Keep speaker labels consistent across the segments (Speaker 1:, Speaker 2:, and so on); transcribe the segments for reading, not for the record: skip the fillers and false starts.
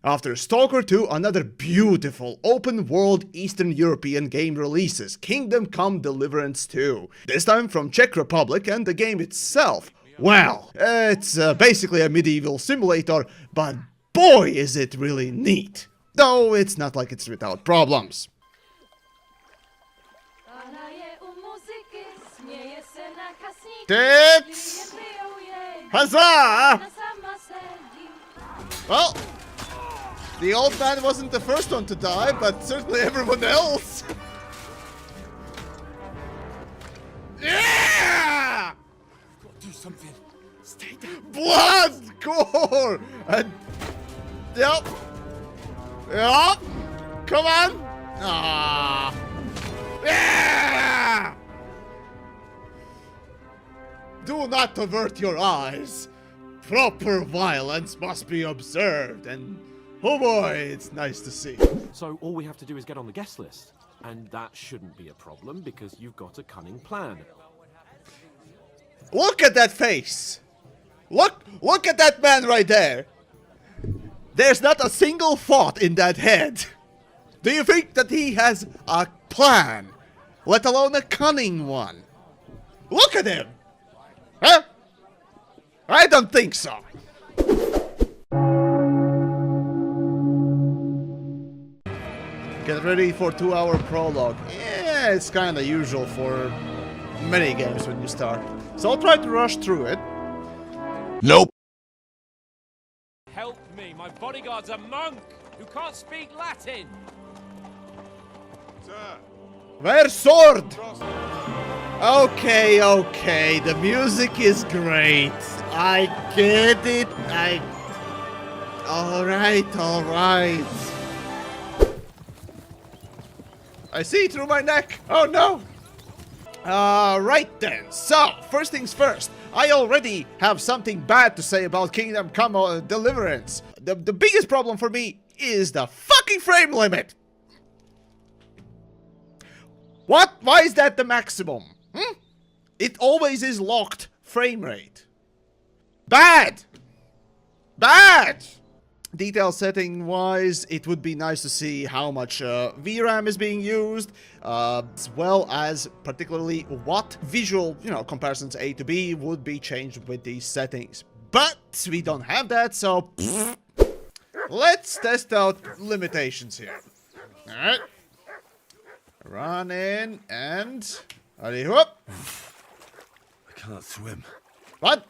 Speaker 1: After Stalker 2, another beautiful open-world Eastern European game releases, Come Deliverance 2. This time from Czech Republic, and the game itself, well, it's basically a medieval simulator, but boy is it really neat. Though it's not like it's without problems. Tits! Huzzah! Well, the old man wasn't the first one to die, but certainly everyone else. Yeah!
Speaker 2: Got to do something. Stay down.
Speaker 1: Blood, gore, and yep. Come on. Ah. Yeah! Do not avert your eyes. Proper violence must be observed, and oh boy, it's nice to see.
Speaker 2: So all we have to do is get on the guest list. And that shouldn't be a problem because you've got a cunning plan.
Speaker 1: Look at that face! Look at that man right there! There's not a single thought in that head. Do you think that he has a plan? Let alone a cunning one? Look at him! Huh? I don't think so. Get ready for 2-hour prologue. Yeah, it's kinda usual for many games when you start. So I'll try to rush through it.
Speaker 3: Nope.
Speaker 4: Help me, my bodyguard's a monk who can't speak Latin.
Speaker 3: Sir.
Speaker 1: Where's sword? Okay, the music is great. I get it. Alright. I see through my neck. Oh no. Right then. So, first things first. I already have something bad to say about Come Deliverance. The biggest problem for me is the fucking frame limit. What? Why is that the maximum? It always is locked frame rate. Bad! Detail setting wise, it would be nice to see how much VRAM is being used, as well as particularly what visual, comparisons A to B would be changed with these settings. But we don't have that, so let's test out limitations here. Alright. Run in and... Hurry-whoop.
Speaker 3: I cannot swim.
Speaker 1: What?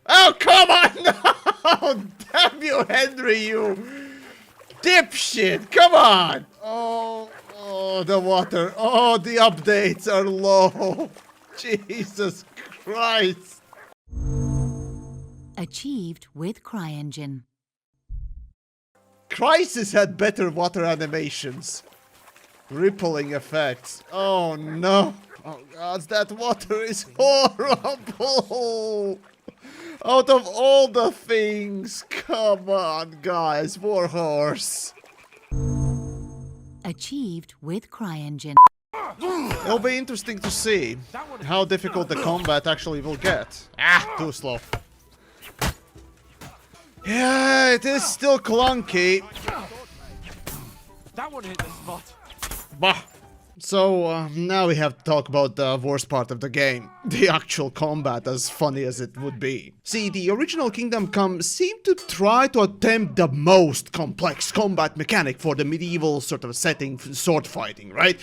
Speaker 1: Oh, come on! No! Damn you, Henry, you dipshit! Come on! Oh, the water. Oh, the updates are low. Jesus Christ.
Speaker 5: Achieved with CryEngine.
Speaker 1: Crysis had better water animations. Rippling effects. Oh, no. Oh, God, that water is horrible. Out of all the things, come on, guys, Warhorse.
Speaker 5: Achieved with CryEngine.
Speaker 1: It'll be interesting to see how difficult the combat actually will get. Too slow. Yeah, it is still clunky.
Speaker 4: That one hit the spot.
Speaker 1: Bah. So, now we have to talk about the worst part of the game. The actual combat, as funny as it would be. See, the original Kingdom Come seemed to try to attempt the most complex combat mechanic for the medieval sort of setting, sword fighting, right?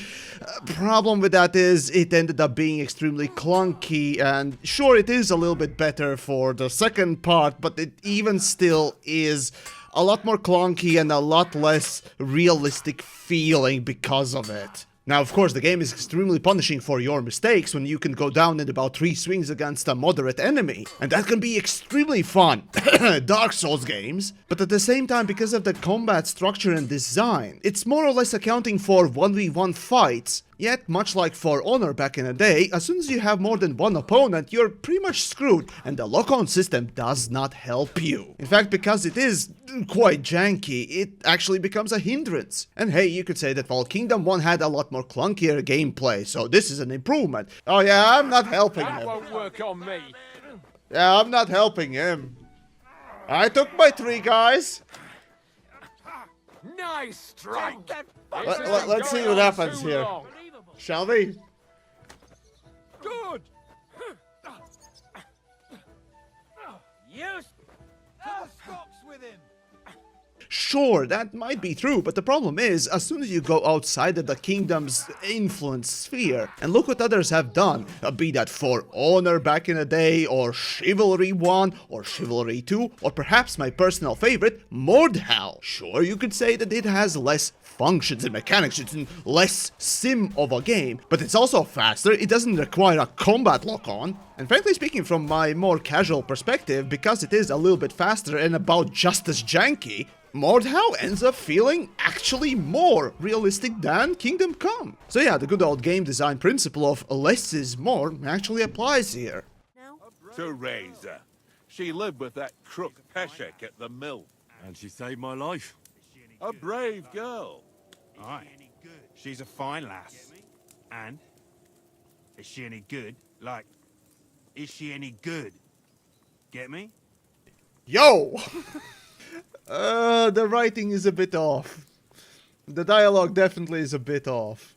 Speaker 1: Problem with that is, it ended up being extremely clunky, and sure, it is a little bit better for the second part, but it even still is a lot more clunky and a lot less realistic feeling because of it. Now, of course, the game is extremely punishing for your mistakes when you can go down in about 3 swings against a moderate enemy. And that can be extremely fun. Dark Souls games. But at the same time, because of the combat structure and design, it's more or less accounting for 1v1 fights. Yet, much like For Honor back in the day, as soon as you have more than one opponent, you're pretty much screwed, and the lock-on system does not help you. In fact, because it is quite janky, it actually becomes a hindrance. And hey, you could say that while Kingdom 1 had a lot more clunkier gameplay, so this is an improvement. Oh yeah, I'm not helping him.
Speaker 4: That won't work on me.
Speaker 1: Yeah, I'm not helping him. I took my 3 guys.
Speaker 4: Nice strike.
Speaker 1: Let's see what happens here. Shall we?
Speaker 4: Good. Yes.
Speaker 6: Stops with him.
Speaker 1: Sure, that might be true, but the problem is, as soon as you go outside of the kingdom's influence sphere, and look what others have done, be that For Honor back in the day, or Chivalry 1, or Chivalry 2, or perhaps my personal favorite, MORDHAU. Sure, you could say that it has less functions and mechanics, it's less sim of a game, but it's also faster, it doesn't require a combat lock-on, and frankly speaking, from my more casual perspective, because it is a little bit faster and about just as janky, MORDHAU ends up feeling actually more realistic than Kingdom Come. So yeah, the good old game design principle of less is more actually applies here.
Speaker 3: To raise her. She lived with that crook Peshek at the mill.
Speaker 7: And she saved my life.
Speaker 3: A brave girl.
Speaker 6: Aye. She's a fine lass. And? Is she any good? Like, is she any good? Get me?
Speaker 1: Yo! The writing is a bit off. The dialogue definitely is a bit off.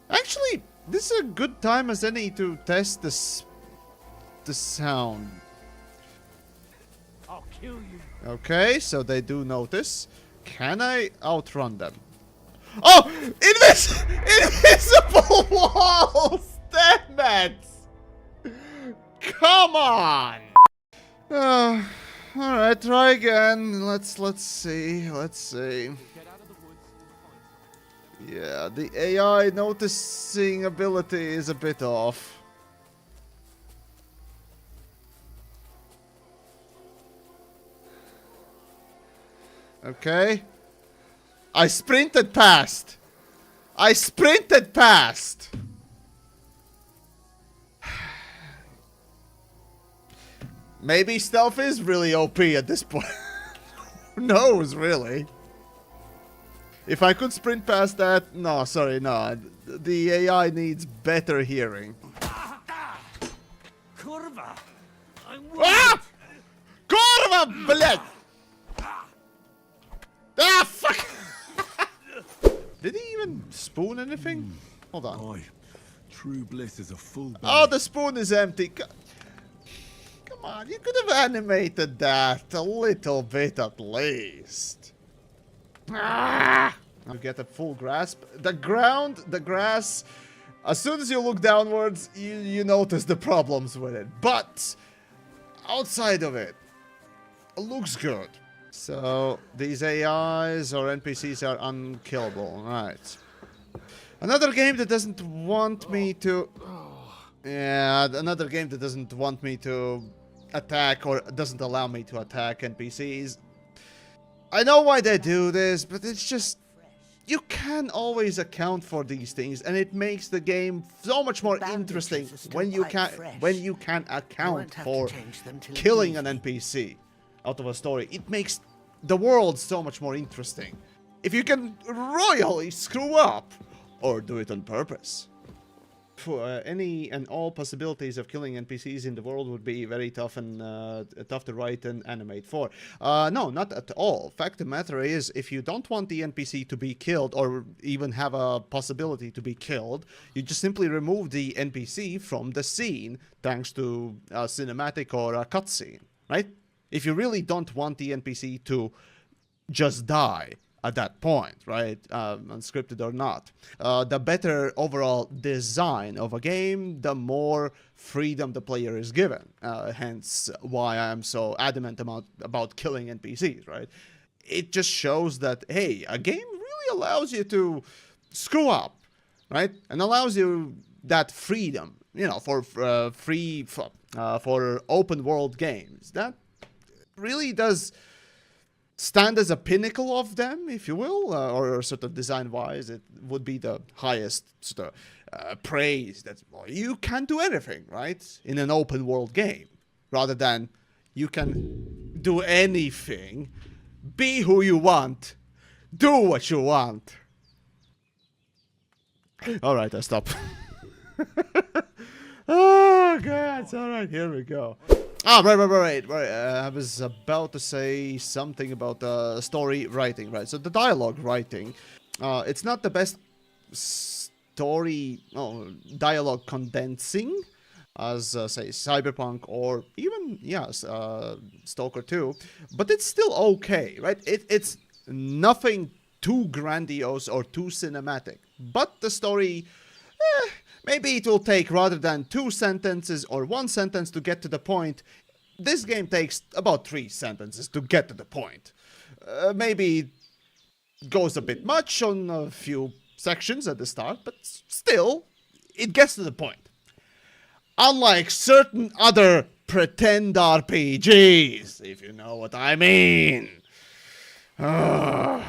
Speaker 1: Actually, this is a good time as any to test the sound.
Speaker 6: I'll kill you.
Speaker 1: Okay, so they do notice. Can I outrun them? Oh! Invisible walls! Damn it! Come on! Alright, try again. Let's see. Yeah, the AI noticing ability is a bit off. Okay. I sprinted past. Maybe stealth is really OP at this point. Who knows, really? If I could sprint past that... No, sorry, no. The AI needs better hearing.
Speaker 6: Kurva!
Speaker 1: Ah! Kurva, блядь! Ah, fuck! Did he even spoon anything? Hold on.
Speaker 7: Aye. True bliss is a full belly.
Speaker 1: Oh, the spoon is empty. Come on, you could have animated that a little bit at least. Ah! You get a full grasp. The grass, as soon as you look downwards, you notice the problems with it. But outside of it, it looks good. So these AIs or NPCs are unkillable, right? Another game that doesn't want me to... Yeah, another game that doesn't want me to attack or doesn't allow me to attack NPCs. I know why they do this, but it's just... You can always account for these things, and it makes the game so much more interesting when you can account for killing an NPC out of a story. It makes the world so much more interesting. If you can royally screw up or do it on purpose. For any and all possibilities of killing NPCs in the world would be very tough and tough to write and animate for. No, not at all. Fact of the matter is, if you don't want the NPC to be killed or even have a possibility to be killed, you just simply remove the NPC from the scene thanks to a cinematic or a cutscene, right? If you really don't want the NPC to just die at that point, right? Unscripted or not. The better overall design of a game, the more freedom the player is given. Hence why I'm so adamant about killing NPCs, right? It just shows that, hey, a game really allows you to screw up, right? And allows you that freedom, you know, for open world games. That really does stand as a pinnacle of them, if you will, or sort of design-wise, it would be the highest sort of praise that you can do anything, right, in an open world game, rather than you can do anything, be who you want, do what you want. All right, I stop. Oh god, all right, here we go. Ah, right. I was about to say something about story writing, right? So the dialogue writing, it's not the best dialogue condensing as, say, Cyberpunk or even, yes, Stalker 2, but it's still okay, right? It's nothing too grandiose or too cinematic, but the story, maybe it will take, rather than 2 sentences or 1 sentence to get to the point, this game takes about 3 sentences to get to the point. Maybe it goes a bit much on a few sections at the start, but still, it gets to the point. Unlike certain other pretend RPGs, if you know what I mean. No,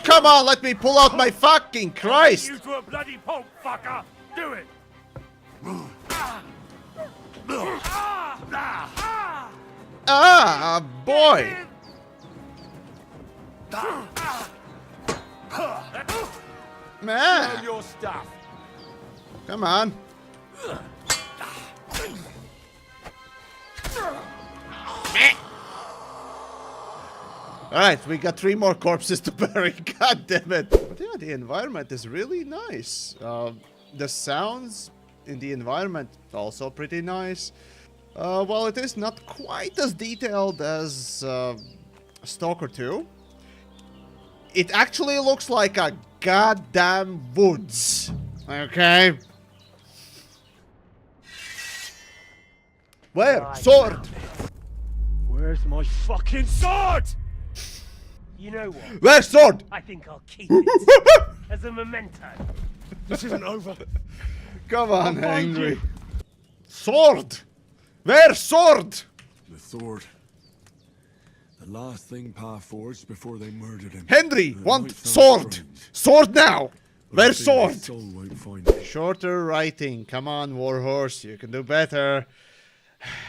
Speaker 1: come on, let me pull out my fucking Christ!
Speaker 6: You to a bloody pulp, fucker! Do it!
Speaker 1: Ah, boy! Man!
Speaker 6: Your stuff!
Speaker 1: Come on. Alright, we got 3 more corpses to bury. God damn it. But yeah, the environment is really nice. The sounds in the environment also pretty nice. While it is not quite as detailed as Stalker 2, it actually looks like a goddamn woods. Okay? Where? Sword!
Speaker 6: Where's my fucking sword? You know what?
Speaker 1: Where's sword?
Speaker 6: I think I'll keep it as a memento. This isn't over.
Speaker 1: Come on, Henry. Sword! Where's sword?
Speaker 7: The sword. The last thing Pa forged before they murdered him.
Speaker 1: Henry,
Speaker 7: It
Speaker 1: want
Speaker 7: might sound
Speaker 1: sword!
Speaker 7: strange,
Speaker 1: Sword now!
Speaker 7: but
Speaker 1: Where's
Speaker 7: I think my
Speaker 1: sword?
Speaker 7: soul won't find it.
Speaker 1: Shorter writing. Come on, Warhorse, you can do better.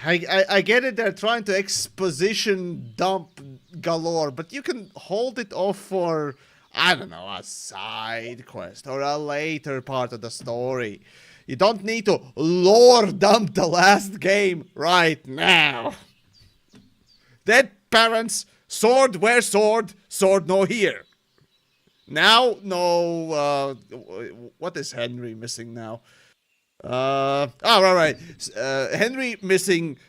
Speaker 1: I get it, they're trying to exposition dump galore, but you can hold it off for, I don't know, a side quest or a later part of the story. You don't need to lore dump the last game right now. Dead parents, sword where sword, sword no here. Now, no, what is Henry missing now? Right. Henry missing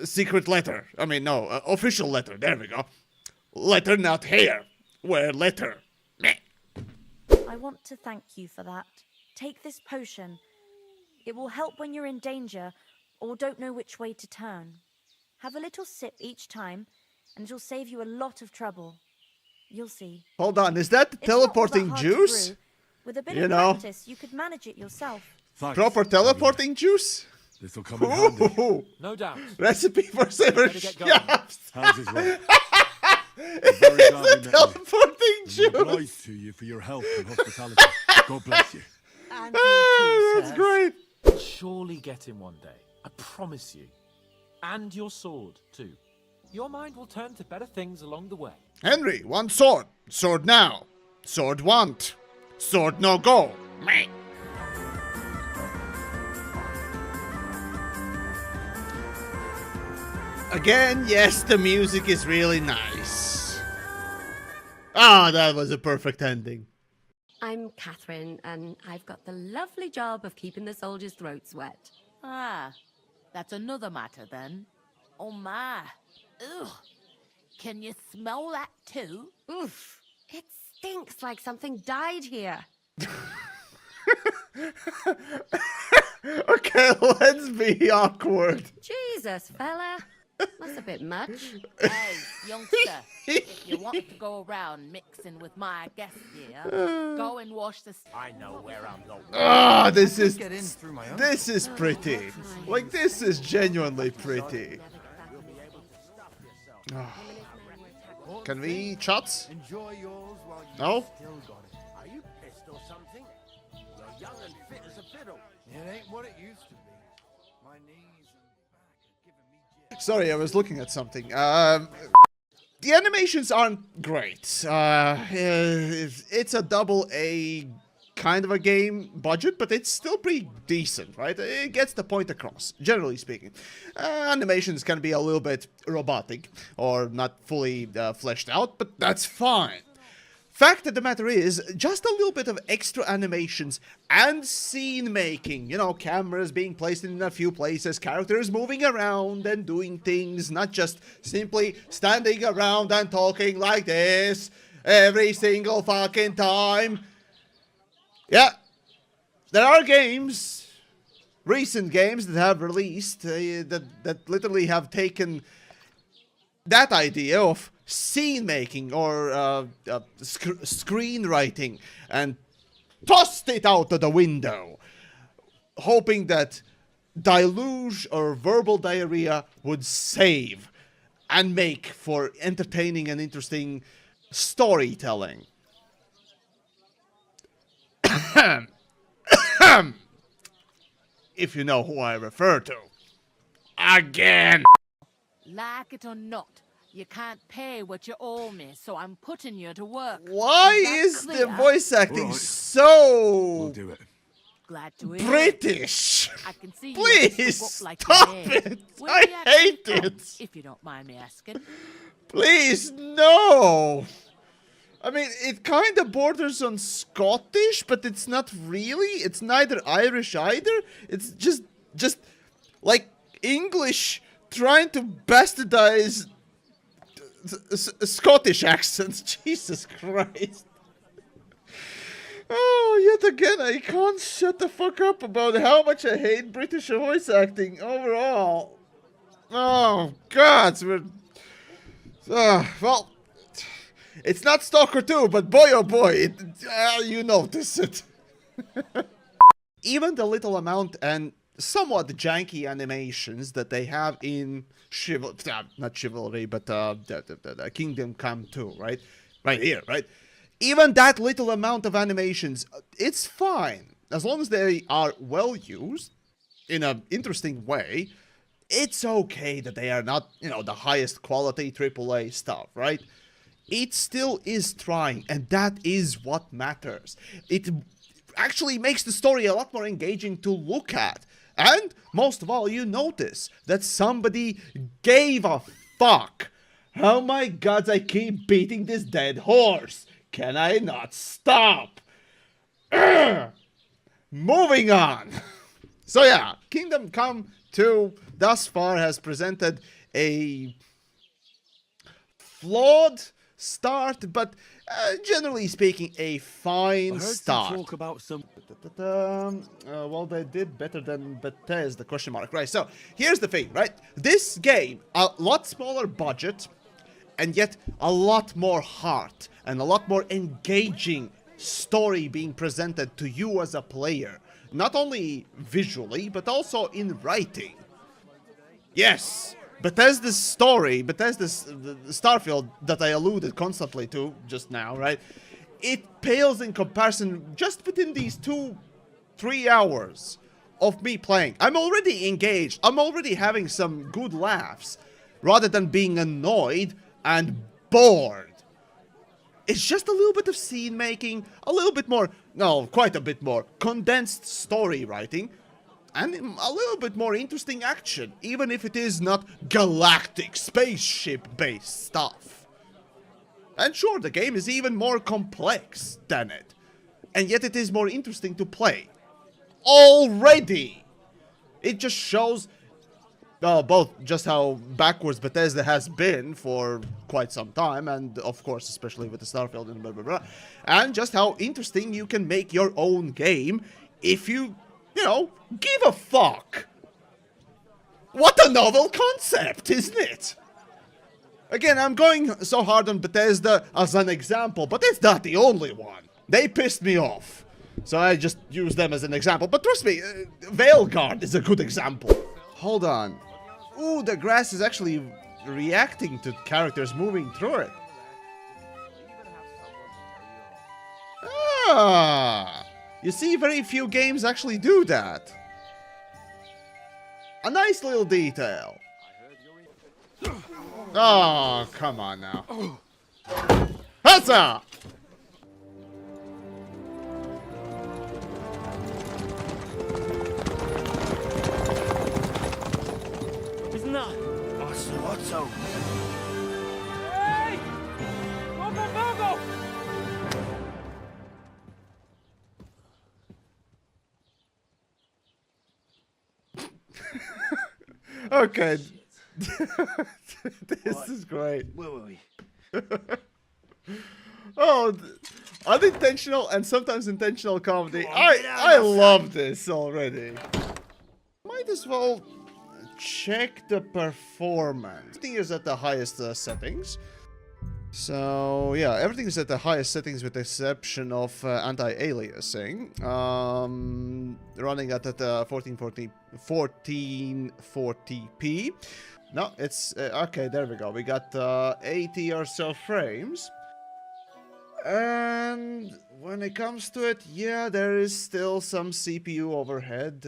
Speaker 1: secret letter. I mean, no, official letter. There we go. Letter not here. Where letter? Meh.
Speaker 8: I want to thank you for that. Take this potion. It will help when you're in danger or don't know which way to turn. Have a little sip each time, and it'll save you a lot of trouble. You'll see.
Speaker 1: Hold on, is that
Speaker 8: It's
Speaker 1: teleporting
Speaker 8: not all that hard to
Speaker 1: juice?
Speaker 8: brew. With a bit
Speaker 1: You
Speaker 8: of
Speaker 1: know.
Speaker 8: practice, you could manage it yourself.
Speaker 7: Thanks,
Speaker 1: Proper teleporting juice?
Speaker 7: This'll come in handy.
Speaker 1: Ooh,
Speaker 2: No doubt.
Speaker 1: recipe for saber
Speaker 2: Better get going.
Speaker 1: shafts.
Speaker 7: Hands is right. I'm very glad we met you.
Speaker 1: Teleporting
Speaker 7: I'm
Speaker 1: juice.
Speaker 7: obliged to you for your help and hospitality. God bless you.
Speaker 4: And
Speaker 1: That's great.
Speaker 2: We'll surely get him one day. I promise you. And your sword, too. Your mind will turn to better things along the way.
Speaker 1: Henry, want sword. Sword now. Sword want. Sword no go. Meh. Again, yes, the music is really nice. Ah, that was a perfect ending.
Speaker 9: I'm Catherine, and I've got the lovely job of keeping the soldiers' throats wet.
Speaker 5: Ah, that's another matter then. Oh my. Ugh. Can you smell that too?
Speaker 9: Oof, it stinks like something died here.
Speaker 1: Okay, let's be awkward.
Speaker 9: Jesus, fella. That's a bit much.
Speaker 5: Hey, youngster, if you want to go around mixing with my guests here, go and wash the...
Speaker 6: I know where I'm going.
Speaker 1: Ah, this is pretty. Like, this is genuinely pretty. Ah. Can we eat shots?
Speaker 6: Enjoy yours while you
Speaker 1: No?
Speaker 6: still got it. Are you pissed or something? You're young and fit as a fiddle. It ain't what it used to be. My knees and back are giving me jitters.
Speaker 1: Sorry, I was looking at something. The animations aren't great. It's a double A kind of a game budget, but it's still pretty decent, right? It gets the point across, generally speaking. Animations can be a little bit robotic or not fully fleshed out, but that's fine. Fact of the matter is, just a little bit of extra animations and scene making. You know, cameras being placed in a few places, characters moving around and doing things, not just simply standing around and talking like this every single fucking time. Yeah, there are games, recent games that have released that literally have taken that idea of scene making or screenwriting and tossed it out of the window, hoping that deluge or verbal diarrhea would save and make for entertaining and interesting storytelling. If you know who I refer to. Again!
Speaker 5: Like it or not, you can't pay what you owe me, so I'm putting you to work.
Speaker 1: Why is the voice acting so
Speaker 7: We'll do it.
Speaker 5: Glad to hear
Speaker 1: British?
Speaker 5: I can see
Speaker 1: Please
Speaker 5: you up like
Speaker 1: stop
Speaker 5: you
Speaker 1: it!
Speaker 5: Where
Speaker 1: I
Speaker 5: do you actually
Speaker 1: hate
Speaker 5: from,
Speaker 1: it!
Speaker 5: if you don't mind me asking.
Speaker 1: Please, no! I mean, it kind of borders on Scottish, but it's not really. It's neither Irish either. It's just like English trying to bastardize Scottish accents. Jesus Christ. Oh, yet again, I can't shut the fuck up about how much I hate British voice acting overall. Oh, God. Well, it's not Stalker 2, but boy oh boy, you notice it. Even the little amount and somewhat janky animations that they have in not Chivalry, but the Kingdom Come 2, right? Right here, right? Even that little amount of animations, it's fine. As long as they are well used, in an interesting way, it's okay that they are not, you know, the highest quality AAA stuff, right? It still is trying, and that is what matters. It actually makes the story a lot more engaging to look at. And, most of all, you notice that somebody gave a fuck. Oh my god, I keep beating this dead horse. Can I not stop? Moving on. So yeah, Kingdom Come 2 thus far has presented a flawed start, but generally speaking, a fine start.
Speaker 7: Talk about some.
Speaker 1: Well, they did better than Bethesda, question mark. Right, so here's the thing, right? This game, a lot smaller budget, and yet a lot more heart, and a lot more engaging story being presented to you as a player. Not only visually, but also in writing. Yes! Bethesda's story, Bethesda's Starfield that I alluded constantly to just now, right? It pales in comparison just within these 2-3 hours of me playing. I'm already engaged. I'm already having some good laughs rather than being annoyed and bored. It's just a little bit of scene making, a little bit more, no, quite a bit more condensed story writing, and a little bit more interesting action, even if it is not galactic spaceship-based stuff. And sure, the game is even more complex than it, and yet it is more interesting to play. Already! It just shows both just how backwards Bethesda has been for quite some time, and of course, especially with the Starfield and blah blah blah, and just how interesting you can make your own game if you know, give a fuck. What a novel concept, isn't it? Again, I'm going so hard on Bethesda as an example, but it's not the only one. They pissed me off, so I just use them as an example. But trust me, Veilguard is a good example. Hold on. Ooh, the grass is actually reacting to characters moving through it. Ah, you see, very few games actually do that. A nice little detail. Oh, come on now. Huzzah!
Speaker 6: So,
Speaker 4: Hey! Go, go, go, go!
Speaker 1: Okay. This is great.
Speaker 6: where were we?
Speaker 1: Oh, unintentional and sometimes intentional comedy.
Speaker 6: Come on, get out
Speaker 1: I
Speaker 6: of my
Speaker 1: love this already. Might as well check the performance. Everything is at the highest settings. So yeah, everything is at the highest settings with the exception of anti-aliasing. Running at 1440p. No, it's okay. There we go. We got 80 or so frames. And when it comes to it, yeah, there is still some CPU overhead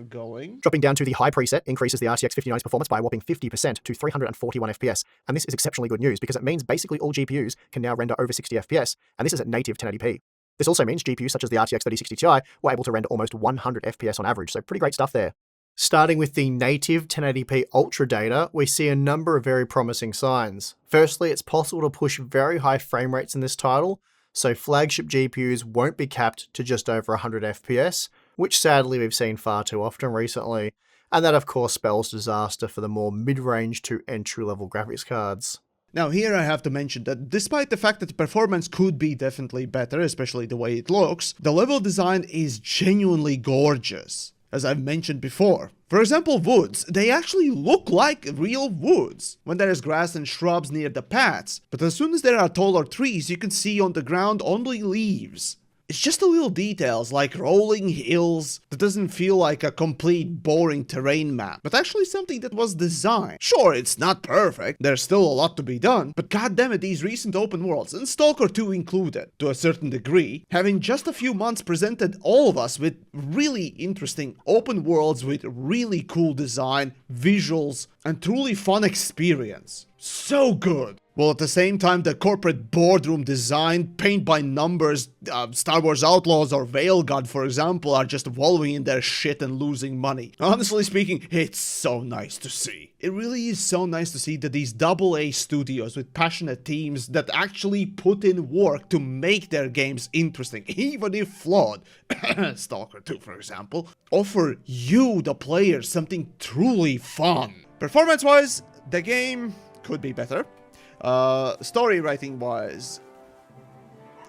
Speaker 1: going.
Speaker 10: Dropping down to the high preset increases the RTX 5090's performance by a whopping 50% to 341 FPS. And this is exceptionally good news because it means basically all GPUs can now render over 60 FPS, and this is at native 1080p. This also means GPUs such as the RTX 3060 Ti were able to render almost 100 FPS on average, so pretty great stuff there. Starting with the native 1080p Ultra data, we see a number of very promising signs. Firstly, it's possible to push very high frame rates in this title, so flagship GPUs won't be capped to just over 100 FPS, which sadly we've seen far too often recently, and that of course spells disaster for the more mid-range to entry-level graphics cards.
Speaker 1: Now here I have to mention that despite the fact that the performance could be definitely better, especially the way it looks, the level design is genuinely gorgeous, as I've mentioned before. For example, woods, they actually look like real woods when there is grass and shrubs near the paths, but as soon as there are taller trees, you can see on the ground only leaves. It's just the little details like rolling hills that doesn't feel like a complete boring terrain map, but actually something that was designed. Sure, it's not perfect, there's still a lot to be done, but goddammit, these recent open worlds, and Stalker 2 included, to a certain degree, have in just a few months presented all of us with really interesting open worlds with really cool design, visuals, and truly fun experience. So good! While at the same time the corporate boardroom design, paint by numbers, Star Wars Outlaws or Veilguard for example are just wallowing in their shit and losing money. Honestly speaking, it's so nice to see. It really is so nice to see that these AA studios with passionate teams that actually put in work to make their games interesting, even if flawed, Stalker 2 for example, offer you, the player, something truly fun. Performance-wise, the game could be better. Story writing wise,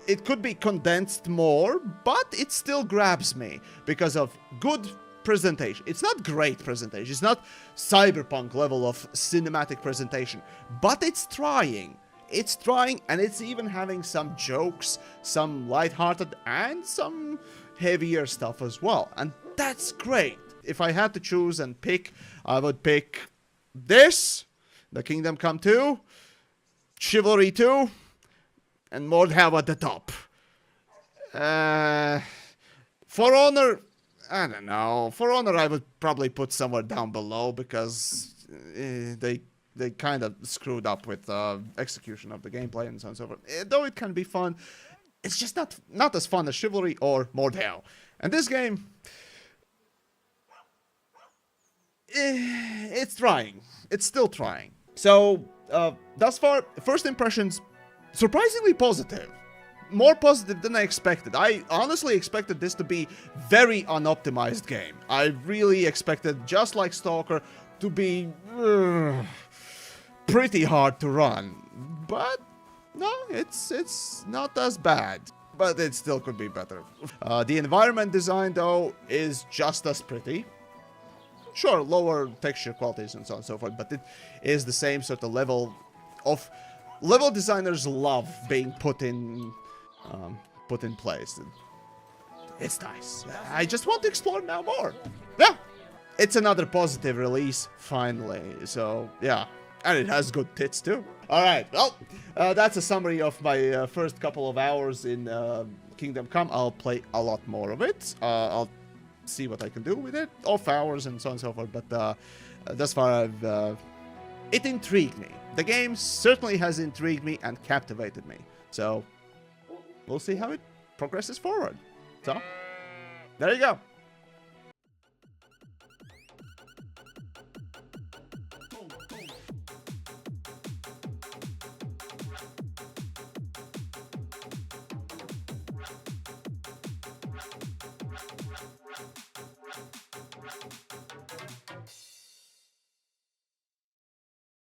Speaker 1: it could be condensed more, but it still grabs me because of good presentation. It's not great presentation, it's not cyberpunk level of cinematic presentation, but it's trying. It's trying, and it's even having some jokes, some lighthearted and some heavier stuff as well, and that's great. If I had to choose and pick, I would pick this, the Kingdom Come 2, Chivalry 2, and MORDHAU at the top. For Honor, I don't know. For Honor, I would probably put somewhere down below because they kind of screwed up with execution of the gameplay and so on and so forth. Though it can be fun, it's just not as fun as Chivalry or MORDHAU. And this game, it's trying. It's still trying. So, thus far, first impressions, surprisingly positive. More positive than I expected. I honestly expected this to be very unoptimized game. I really expected, just like Stalker, to be pretty hard to run. But no, it's not as bad. But it still could be better. The environment design, though, is just as pretty. Sure, lower texture qualities and so on and so forth, but it is the same sort of level designers love being put in place. It's nice. I just want to explore now more. Yeah, it's another positive release finally. So yeah, and it has good tits too. All right, well, that's a summary of my first couple of hours in Kingdom Come. I'll play a lot more of it. I'll see what I can do with it, off hours and so on and so forth, but thus far it intrigued me. The game certainly has intrigued me and captivated me, so we'll see how it progresses forward. So, there you go.